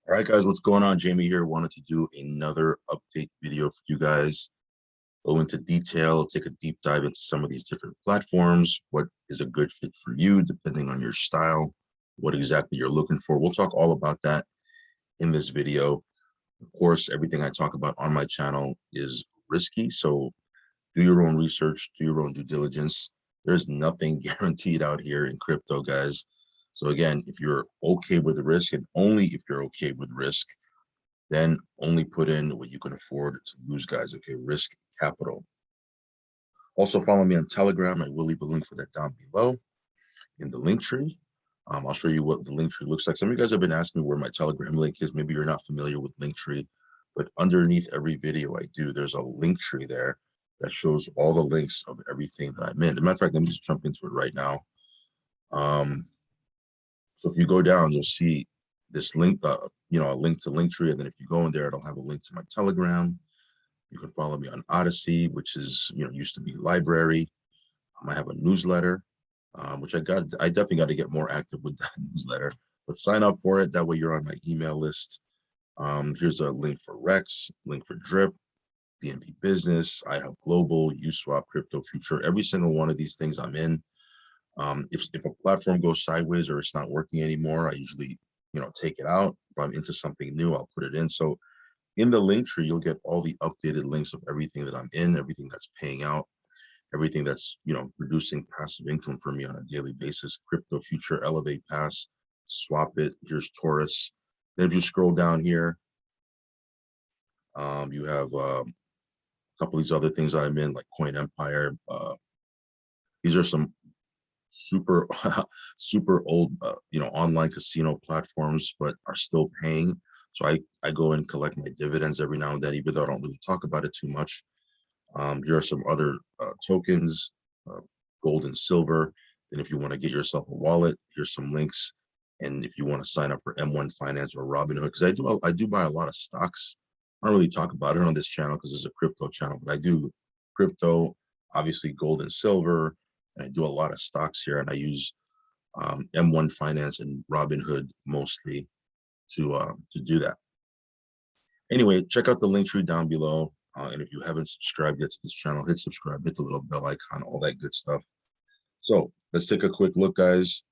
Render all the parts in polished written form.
All right, guys, what's going on? Jamie here. Wanted to do another update video for you guys. Go into detail, take a deep dive into some of these different platforms. What is a good fit for you, depending on your style, what exactly you're looking for. We'll talk all about that in this video. Of course, everything I talk about on my channel is risky, so do your own research, do your own due diligence. There's nothing guaranteed out here in crypto, guys. So again, if you're okay with the risk, and only if you're okay with risk, then only put in what you can afford to lose, guys. Okay, risk capital. Also follow me on Telegram. I will leave a link for that down below in the link tree. I'll show you what the link tree looks like. Some of you guys have been asking me where my Telegram link is. Maybe you're not familiar with Linktree, but underneath every video I do, there's a link tree there that shows all the links of everything that I'm in. As a matter of fact, let me just jump into it right now. So if you go down, you'll see this link, a link to Linktree, and then if you go in there, it'll have a link to my Telegram. You can follow me on Odyssey, which is, used to be Library. I have a newsletter, which I definitely got to get more active with that newsletter, but sign up for it. That way you're on my email list. Here's a link for Rex, link for Drip, BNB Business, I have Global, USwap, Crypto Future. Every single one of these things I'm in. If a platform goes sideways or it's not working anymore, I usually, take it out. If I'm into something new, I'll put it in. So in the link tree, you'll get all the updated links of everything that I'm in, everything that's paying out, everything that's, producing passive income for me on a daily basis. Crypto Future, Elevate Pass, Swap It. Here's Taurus. Then if you scroll down here, you have a couple of these other things I'm in, like Coin Empire. These are some super super old online casino platforms, but are still paying. So I go and collect my dividends every now and then, even though I don't really talk about it too much. Here are some other tokens, gold and silver. And if you want to get yourself a wallet, here's some links. And if you want to sign up for M1 Finance or Robinhood, because I do buy a lot of stocks. I don't really talk about it on this channel because it's a crypto channel, but I do crypto, obviously gold and silver. And I do a lot of stocks here, and I use M1 Finance and Robinhood mostly to do that. Anyway, check out the link tree down below. And if you haven't subscribed yet to this channel, hit subscribe, hit the little bell icon, all that good stuff. So let's take a quick look, guys.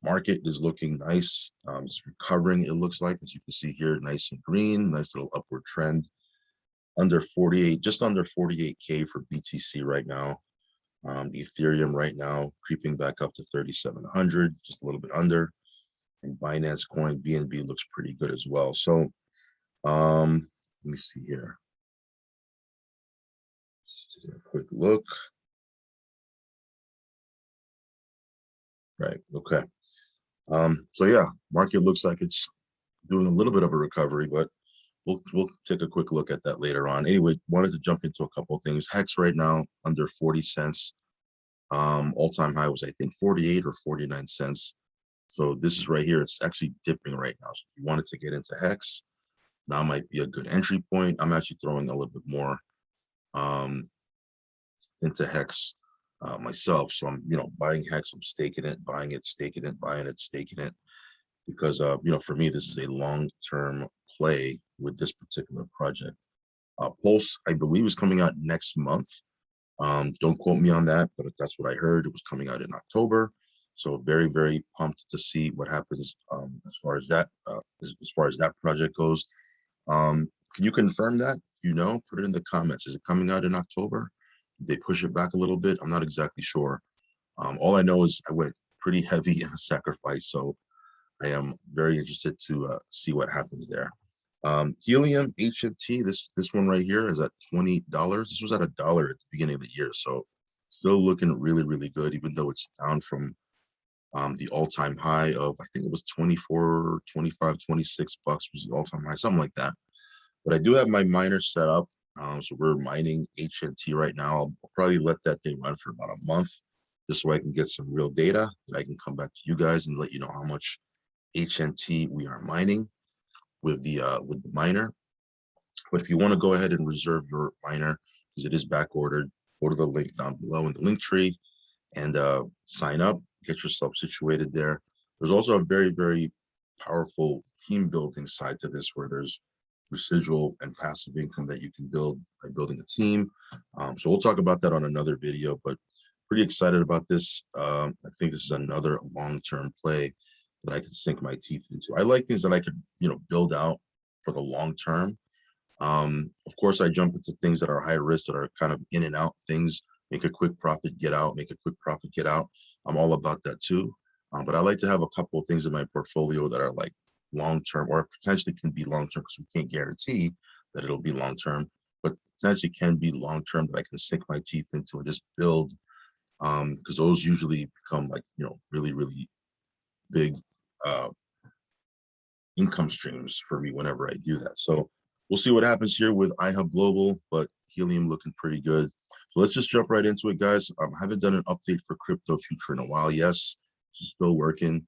Market is looking nice. It's recovering, it looks like, as you can see here, nice and green, nice little upward trend. Just under 48K for BTC right now. Ethereum right now creeping back up to 3,700, just a little bit under. And Binance Coin, BNB looks pretty good as well. So let me see here. Just take a quick look. Right, okay. So yeah, market looks like it's doing a little bit of a recovery, but we'll take a quick look at that later on. Anyway, wanted to jump into a couple of things. Hex right now under 40 cents. All-time high was, I think, 48 or 49 cents. So this is right here. It's actually dipping right now. So if you wanted to get into Hex, now might be a good entry point. I'm actually throwing a little bit more into Hex myself. So I'm, buying Hex, I'm staking it, buying it, staking it, buying it, staking it. Because, for me, this is a long-term play with this particular project. Pulse, I believe, is coming out next month. Don't quote me on that, but that's what I heard. It was coming out in October. So very, very pumped to see what happens as far as that project goes. Can you confirm that? If put it in the comments. Is it coming out in October? Did they push it back a little bit? I'm not exactly sure. All I know is I went pretty heavy in the sacrifice, so I am very interested to see what happens there. Helium HNT, this one right here is at $20. This was at $1 at the beginning of the year, so still looking really, really good, even though it's down from the all-time high of, I think it was 24, 25, 26 bucks was the all-time high, something like that. But I do have my miner set up, so we're mining HNT right now. I'll probably let that thing run for about a month, just so I can get some real data that I can come back to you guys and let you know how much HNT we are mining with the miner. But if you want to go ahead and reserve your miner, because it is back ordered, go to the link down below in the link tree and sign up, get yourself situated there. There's also a very, very powerful team building side to this, where there's residual and passive income that you can build by building a team. So we'll talk about that on another video, but pretty excited about this. I think this is another long-term play that I can sink my teeth into. I like things that I could, build out for the long term. Of course, I jump into things that are high risk, that are kind of in and out things, make a quick profit, get out, make a quick profit, get out. I'm all about that too. But I like to have a couple of things in my portfolio that are like long-term, or potentially can be long-term, because we can't guarantee that it'll be long-term, but potentially can be long-term, that I can sink my teeth into and just build, because those usually become like, really, really big uh, income streams for me whenever I do that. So we'll see what happens here with iHub Global, but Helium looking pretty good. So let's just jump right into it, guys. I haven't done an update for crypto future in a while. Yes, this is still working.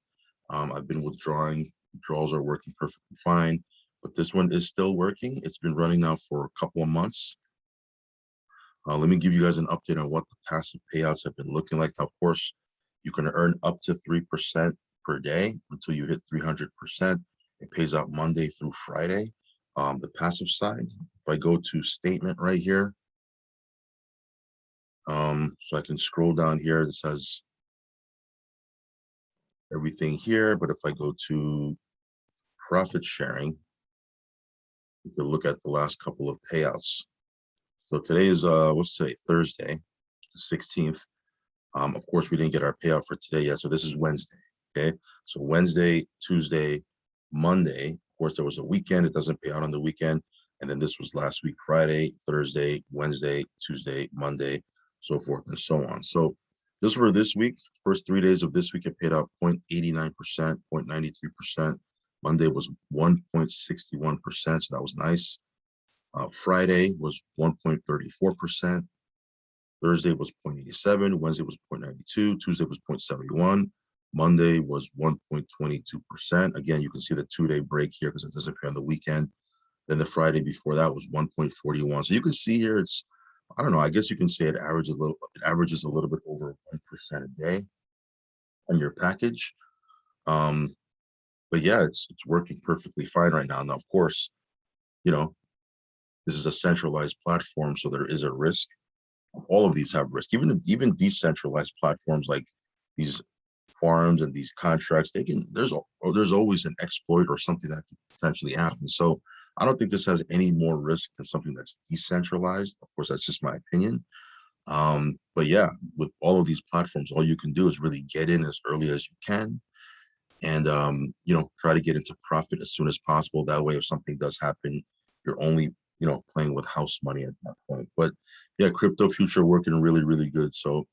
I've been withdrawing. Withdrawals are working perfectly fine, but this one is still working. It's been running now for a couple of months. Let me give you guys an update on what the passive payouts have been looking like. Now, of course, you can earn up to 3% per day until you hit 300%. It pays out Monday through Friday. The passive side, if I go to statement right here, so I can scroll down here, it says everything here. But if I go to profit sharing, you can look at the last couple of payouts. So today is, what's today? Thursday, the 16th. Of course, we didn't get our payout for today yet. So this is Wednesday. Okay. So Wednesday, Tuesday, Monday. Of course, there was a weekend. It doesn't pay out on the weekend. And then this was last week, Friday, Thursday, Wednesday, Tuesday, Monday, so forth and so on. So just for this week, first 3 days of this week, it paid out 0.89%, 0.93%. Monday was 1.61%. So that was nice. Friday was 1.34%. Thursday was 0.87, Wednesday was 0.92, Tuesday was 0.71, Monday was 1.22%. Again, you can see the 2-day break here because it doesn't appear on the weekend. Then the Friday before that was 1.41. So you can see here, it's, I don't know, I guess you can say it averages a little bit over 1% a day on your package. But yeah, it's working perfectly fine right now. Now, of course, this is a centralized platform, so there is a risk. All of these have risk. Even decentralized platforms like these farms and these contracts, there's always an exploit or something that could potentially happen. So I don't think this has any more risk than something that's decentralized. Of course, that's just my opinion. But yeah, with all of these platforms, all you can do is really get in as early as you can, and try to get into profit as soon as possible. That way, if something does happen, you're only playing with house money at that point. But yeah, crypto future working really, really good. So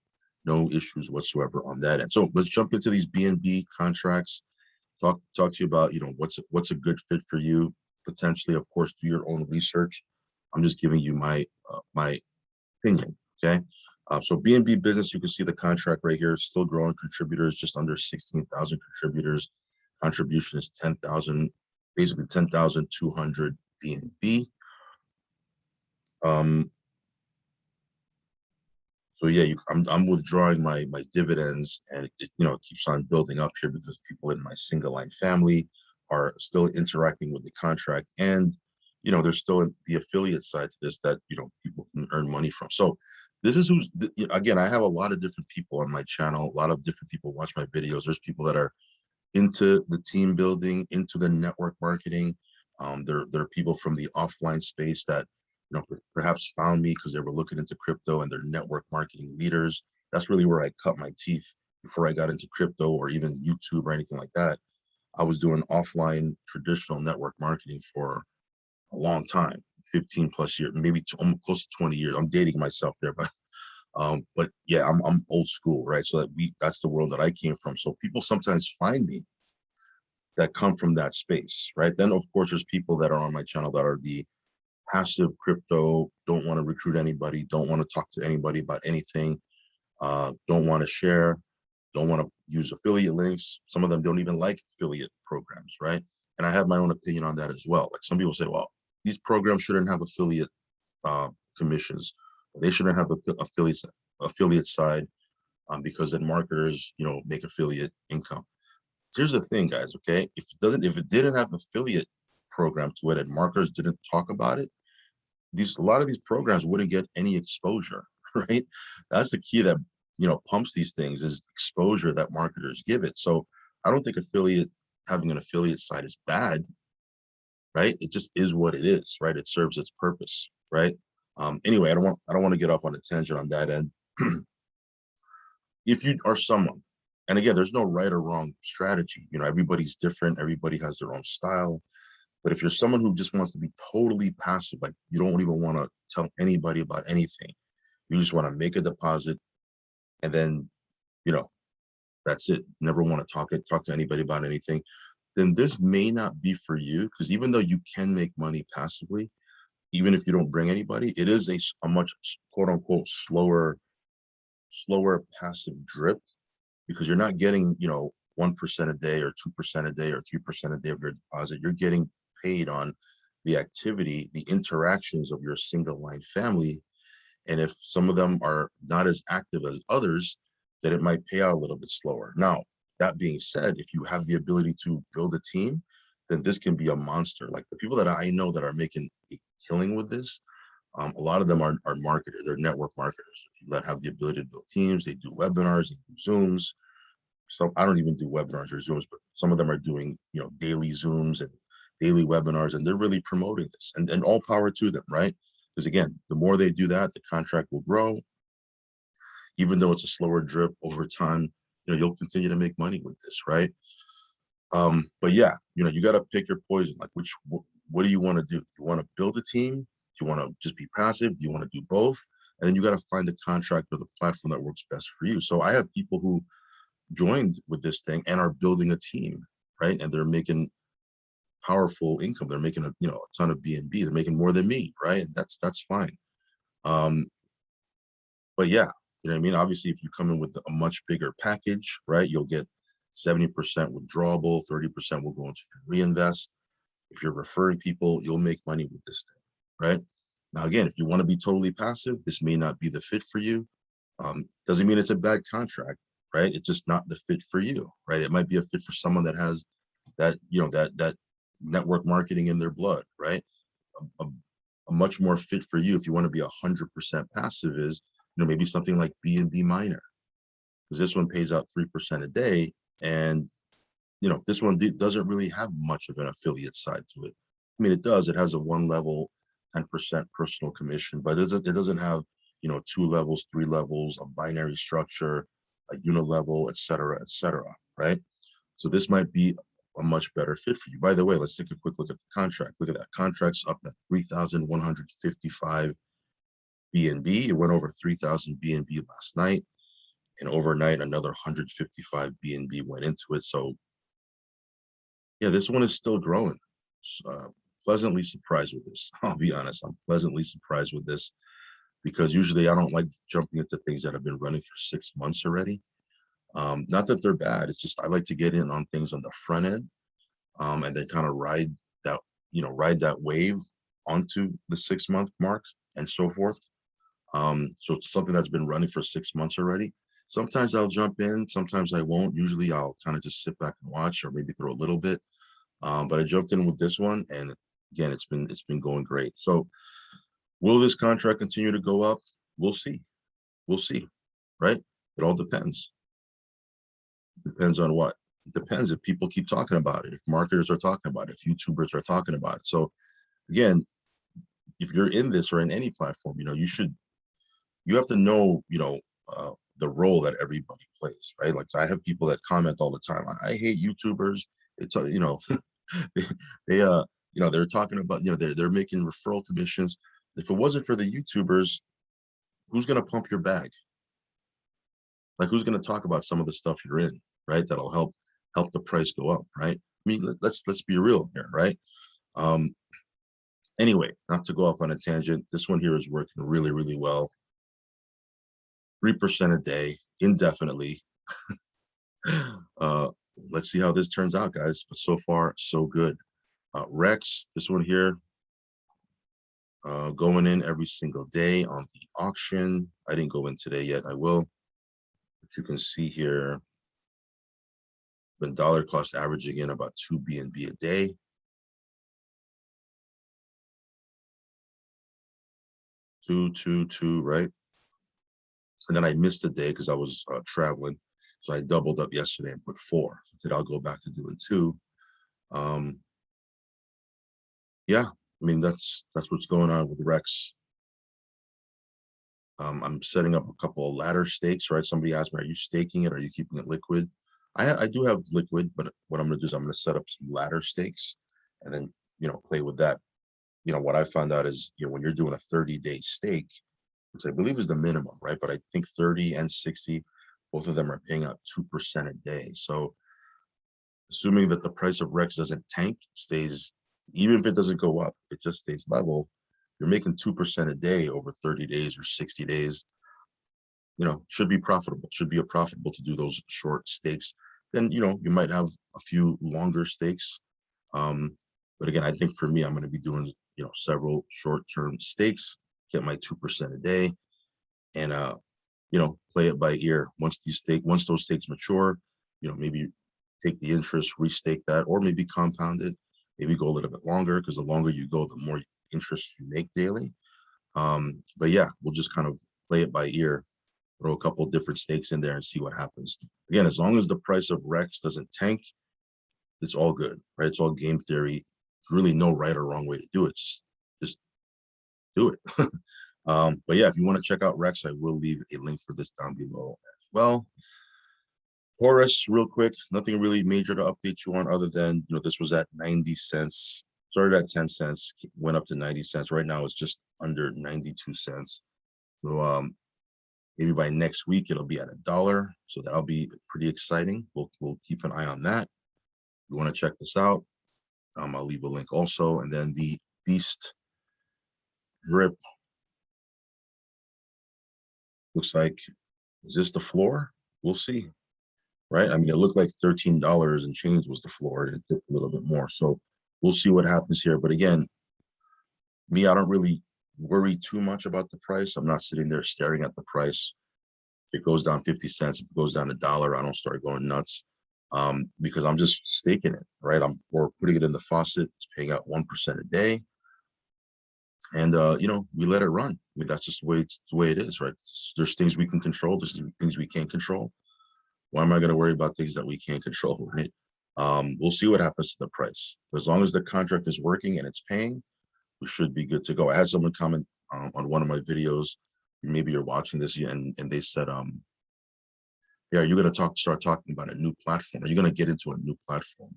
no issues whatsoever on that end. So let's jump into these BNB contracts. Talk to you about what's a good fit for you potentially. Of course, do your own research. I'm just giving you my my opinion. Okay. So BNB business, you can see the contract right here, still growing. Contributors just under 16,000 contributors. Contribution is 10,000, basically 10,200 BNB. So yeah, I'm withdrawing my dividends, and it keeps on building up here because people in my single line family are still interacting with the contract, and there's still the affiliate side to this that people can earn money from. So this is again, I have a lot of different people on my channel. A lot of different people watch my videos. There's people that are into the team building, into the network marketing. There are people from the offline space that perhaps found me because they were looking into crypto, and they're network marketing leaders. That's really where I cut my teeth before I got into crypto or even YouTube or anything like that. I was doing offline traditional network marketing for a long time, 15 plus years, maybe almost close to 20 years. I'm dating myself there, but yeah, I'm old school, right? So that's the world that I came from. So people sometimes find me that come from that space, right? Then of course there's people that are on my channel that are the passive crypto, don't want to recruit anybody, don't want to talk to anybody about anything, don't want to share, don't want to use affiliate links. Some of them don't even like affiliate programs, right? And I have my own opinion on that as well. Like some people say, well, these programs shouldn't have affiliate commissions. They shouldn't have affiliate side because then marketers, make affiliate income. Here's the thing, guys, okay? If it didn't have affiliate program to it and marketers didn't talk about it, a lot of these programs wouldn't get any exposure, right? That's the key that, pumps these things, is exposure that marketers give it. So I don't think having an affiliate site is bad, right? It just is what it is, right? It serves its purpose, right? Anyway, I don't want to get off on a tangent on that end. If you are someone, and again, there's no right or wrong strategy, everybody's different, everybody has their own style. But if you're someone who just wants to be totally passive, like you don't even want to tell anybody about anything, you just want to make a deposit and then, you know, that's it. Never want to talk to anybody about anything, then this may not be for you, because even though you can make money passively, even if you don't bring anybody, it is a much quote unquote slower passive drip, because you're not getting, 1% a day or 2% a day or 3% a day of your deposit. You're getting paid on the activity, the interactions of your single line family. And if some of them are not as active as others, then it might pay out a little bit slower. Now, that being said, if you have the ability to build a team, then this can be a monster. Like the people that I know that are making a killing with this, a lot of them are marketers, they're network marketers, people that have the ability to build teams. They do webinars, they do Zooms. So I don't even do webinars or Zooms, but some of them are doing, daily Zooms and daily webinars, and they're really promoting this, and all power to them, right? Because again, the more they do that, the contract will grow. Even though it's a slower drip over time, you'll continue to make money with this, right? But yeah, you got to pick your poison. Like, what do you want to do? You want to build a team? Do you want to just be passive? Do you want to do both? And then you got to find the contract or the platform that works best for you. So I have people who joined with this thing and are building a team, right? And they're making powerful income. They're making a ton of BNB. They're making more than me, right? And that's fine. Um, but yeah, you know what I mean? Obviously, if you come in with a much bigger package, right, you'll get 70% withdrawable, 30% will go into your reinvest. If you're referring people, you'll make money with this thing, right? Now, again, if you want to be totally passive, this may not be the fit for you. Doesn't mean it's a bad contract, right? It's just not the fit for you, right? It might be a fit for someone that has that network marketing in their blood, right? A, a much more fit for you if you want to be 100% passive is, maybe something like BNB Miner, because this one pays out 3% a day, and this one doesn't really have much of an affiliate side to it. I mean, it does. It has a one level, 10% personal commission, but it doesn't have, 2 levels, 3 levels, a binary structure, a unit level, et cetera, right? So this might be a much better fit for you. By the way, let's take a quick look at the contract. Look at that. Contract's up at 3,155 BNB. It went over 3,000 BNB last night, and overnight another 155 BNB went into it. So yeah, this one is still growing. Pleasantly surprised with this. I'll be honest, I'm pleasantly surprised with this, because usually I don't like jumping into things that have been running for 6 months already. Not that they're bad, it's just I like to get in on things on the front end, and then kind of ride that wave onto the 6 month mark and so forth. So it's something that's been running for 6 months already. Sometimes I'll jump in, sometimes I won't. Usually I'll kind of just sit back and watch, or maybe throw a little bit. But I jumped in with this one, and again, it's been going great. So will this contract continue to go up? We'll see. We'll see, right? It all depends. Depends on what? It depends if people keep talking about it, if marketers are talking about it, if YouTubers are talking about it. So again, if you're in this or in any platform, you have to know, the role that everybody plays, right? Like I have people that comment all the time. I hate YouTubers. It's they, they they're talking about, they're making referral commissions. If it wasn't for the YouTubers, who's going to pump your bag? Like who's going to talk about some of the stuff you're in, right? That'll help the price go up, right? I mean, let's be real here, right? Anyway, not to go off on a tangent, this one here is working really, really well. 3% a day, indefinitely. Let's see how this turns out, guys. But so far, so good. Rex, this one here, going in every single day on the auction. I didn't go in today yet. I will. But you can see here, been dollar cost averaging in about 2 BNB a day. Two, right? And then I missed a day because I was traveling. So I doubled up yesterday and put 4. So today I'll go back to doing 2. Yeah, I mean, that's what's going on with Rex. I'm setting up a couple of ladder stakes, right? Somebody asked me, are you staking it? Are you keeping it liquid? I do have liquid, but what I'm going to do is I'm going to set up some ladder stakes and then, play with that. What I found out is, when you're doing a 30-day stake, which I believe is the minimum, right? But I think 30 and 60, both of them are paying out 2% a day. So assuming that the price of Rex doesn't tank, stays, even if it doesn't go up, it just stays level, you're making 2% a day over 30 days or 60 days, should be profitable, should be profitable to do those short stakes. Then, you might have a few longer stakes. But again, I think for me, I'm going to be doing, several short-term stakes, get my 2% a day, and, play it by ear. Once those stakes mature, maybe take the interest, restake that, or maybe compound it, maybe go a little bit longer, because the longer you go, the more interest you make daily. But yeah, we'll just kind of play it by ear, throw a couple of different stakes in there and see what happens. Again, as long as the price of Rex doesn't tank, it's all good, right? It's all game theory. There's really no right or wrong way to do it. Just do it. But yeah, if you want to check out Rex, I will leave a link for this down below as well. Horus, real quick, nothing really major to update you on other than, this was at 90 cents, started at 10 cents, went up to 90 cents. Right now, it's just under 92 cents. So maybe by next week, it'll be at $1. So that'll be pretty exciting. We'll keep an eye on that. If you want to check this out, I'll leave a link also. And then the Beast Drip looks like, is this the floor? We'll see. Right? I mean, it looked like $13 and change was the floor, and it dipped a little bit more. So we'll see what happens here. But again, me, I don't really worry too much about the price. I'm not sitting there staring at the price. If it goes down 50 cents, if it goes down $1, I don't start going nuts, because I'm just staking it, right? Or putting it in the faucet. It's paying out 1% a day. And, we let it run. I mean, that's just the way it is, right? There's things we can control. There's things we can't control. Why am I going to worry about things that we can't control, right? We'll see what happens to the price. As long as the contract is working and it's paying, we should be good to go. I had someone comment on one of my videos. Maybe you're watching this, and they said, yeah, are you going to start talking about a new platform? Are you going to get into a new platform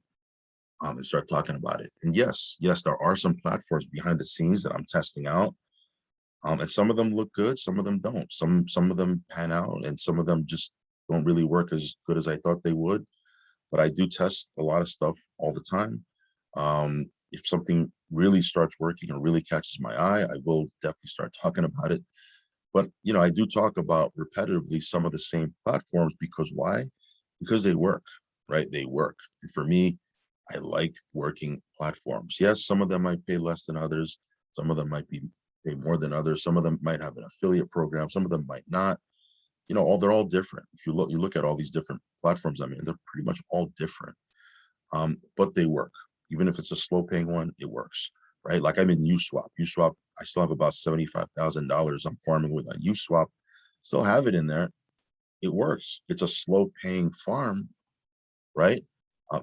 and start talking about it? And yes, there are some platforms behind the scenes that I'm testing out. And some of them look good, some of them don't. Some of them pan out, and some of them just don't really work as good as I thought they would. But I do test a lot of stuff all the time. If something really starts working or really catches my eye, I will definitely start talking about it. But I do talk about repetitively some of the same platforms, because why? Because they work, right? They work. And for me, I like working platforms. Yes, some of them might pay less than others. Some of them might pay more than others. Some of them might have an affiliate program. Some of them might not. They're all different. If you look at all these different platforms, I mean, they're pretty much all different. But they work. Even if it's a slow paying one, it works, right? Like I'm in USwap. USwap, I still have about $75,000 I'm farming with on USwap. Still have it in there. It works. It's a slow paying farm, right?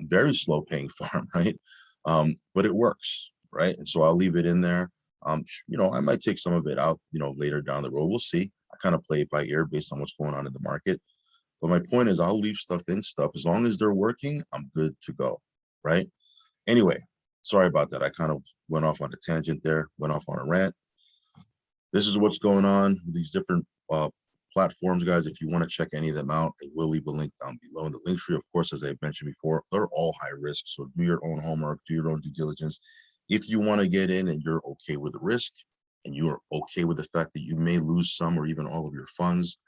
Very slow paying farm, right? But it works, right? And so I'll leave it in there. I might take some of it out, later down the road. We'll see. I kind of play it by ear based on what's going on in the market. But my point is, I'll leave stuff in stuff. As long as they're working, I'm good to go, right? Anyway, sorry about that. I kind of went off on a tangent there, went off on a rant. This is what's going on with these different platforms, guys. If you want to check any of them out, I will leave a link down below in the link tree. Of course, as I mentioned before, they're all high risk. So do your own homework, do your own due diligence. If you want to get in and you're okay with the risk, and you're okay with the fact that you may lose some or even all of your funds,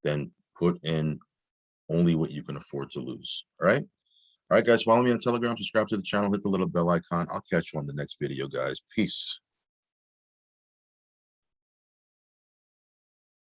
then put in only what you can afford to lose. All right. All right, guys, follow me on Telegram, subscribe to the channel, hit the little bell icon. I'll catch you on the next video, guys. Peace.